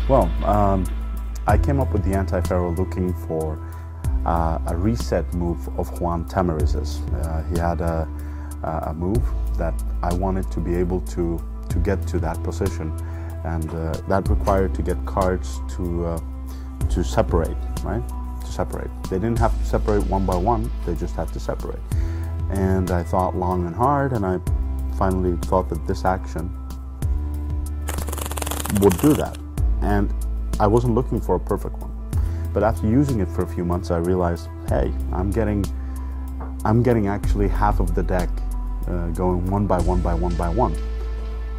Well, I came up with the Anti-Faro looking for a reset move of Juan Tamariz's. He had a move that I wanted to be able to get to that position, and that required to get cards to separate, right? To separate. They didn't have to separate one by one, they just had to separate. And I thought long and hard, and I finally thought that this action would do that. And I wasn't looking for a perfect one. But after using it for a few months, I realized, hey, I'm getting actually half of the deck going one by one by one by one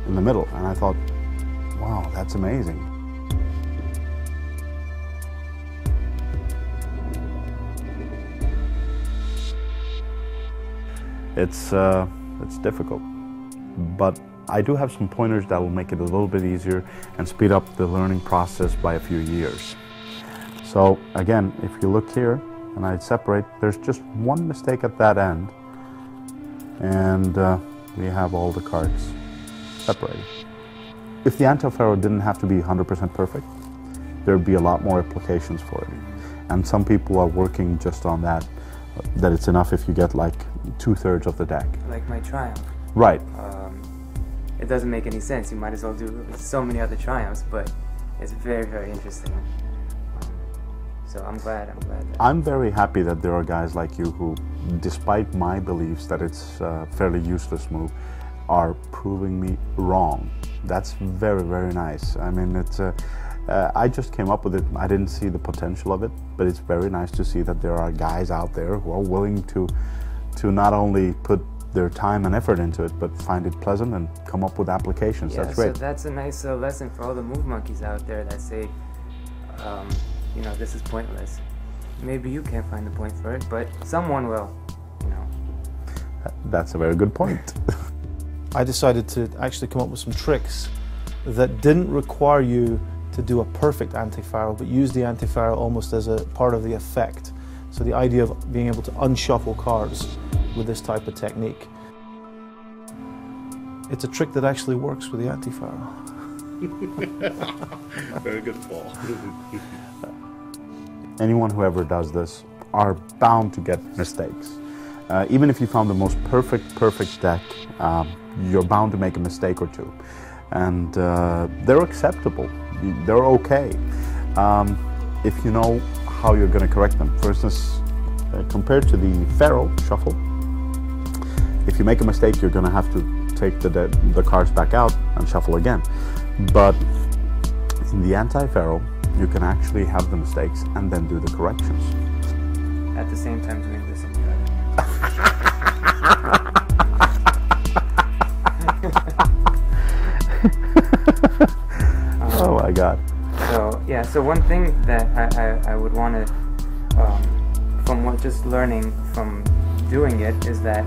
in the middle. And I thought, wow, that's amazing. It's difficult, but I do have some pointers that will make it a little bit easier and speed up the learning process by a few years. So again, if you look here and I separate, there's just one mistake at that end, and we have all the cards separated. If the Anti-Faro didn't have to be 100% perfect, there'd be a lot more applications for it. And some people are working just on that it's enough if you get like 2/3 of the deck. Like my Triumph. Right. It doesn't make any sense. You might as well do so many other Triumphs, but it's very, very interesting. So I'm glad that... I'm very happy that there are guys like you who, despite my beliefs that it's a fairly useless move, are proving me wrong. That's very, very nice. I mean, it's I just came up with it. I didn't see the potential of it, but it's very nice to see that there are guys out there who are willing to not only put their time and effort into it, but find it pleasant and come up with applications. Yeah, that's great. So that's a nice lesson for all the move monkeys out there that say, you know, this is pointless. Maybe you can't find the point for it, but someone will, you know. That's a very good point. I decided to actually come up with some tricks that didn't require you to do a perfect Anti-Faro, but use the Anti-Faro almost as a part of the effect. So the idea of being able to unshuffle cards with this type of technique. It's a trick that actually works with the Anti-Faro. Very good fall. Anyone who ever does this are bound to get mistakes. Even if you found the most perfect deck, you're bound to make a mistake or two. And they're acceptable. They're okay. If you know how you're going to correct them. For instance, compared to the Faro shuffle, if you make a mistake, you're going to have to take the cards back out and shuffle again. But in the Anti-Faro, you can actually have the mistakes and then do the corrections. At the same time doing this and the Oh my God. So yeah, so one thing that I would want to, from just learning from doing it, is that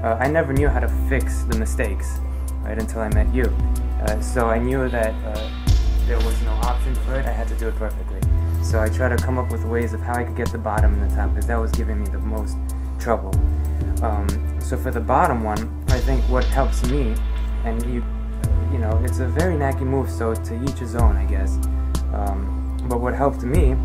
I never knew how to fix the mistakes, right, until I met you. So I knew that there was no option for it. I had to do it perfectly. So I tried to come up with ways of how I could get the bottom and the top, because that was giving me the most trouble. So for the bottom one, I think what helps me, and you know, it's a very knacky move, so to each his own, I guess. But what helped me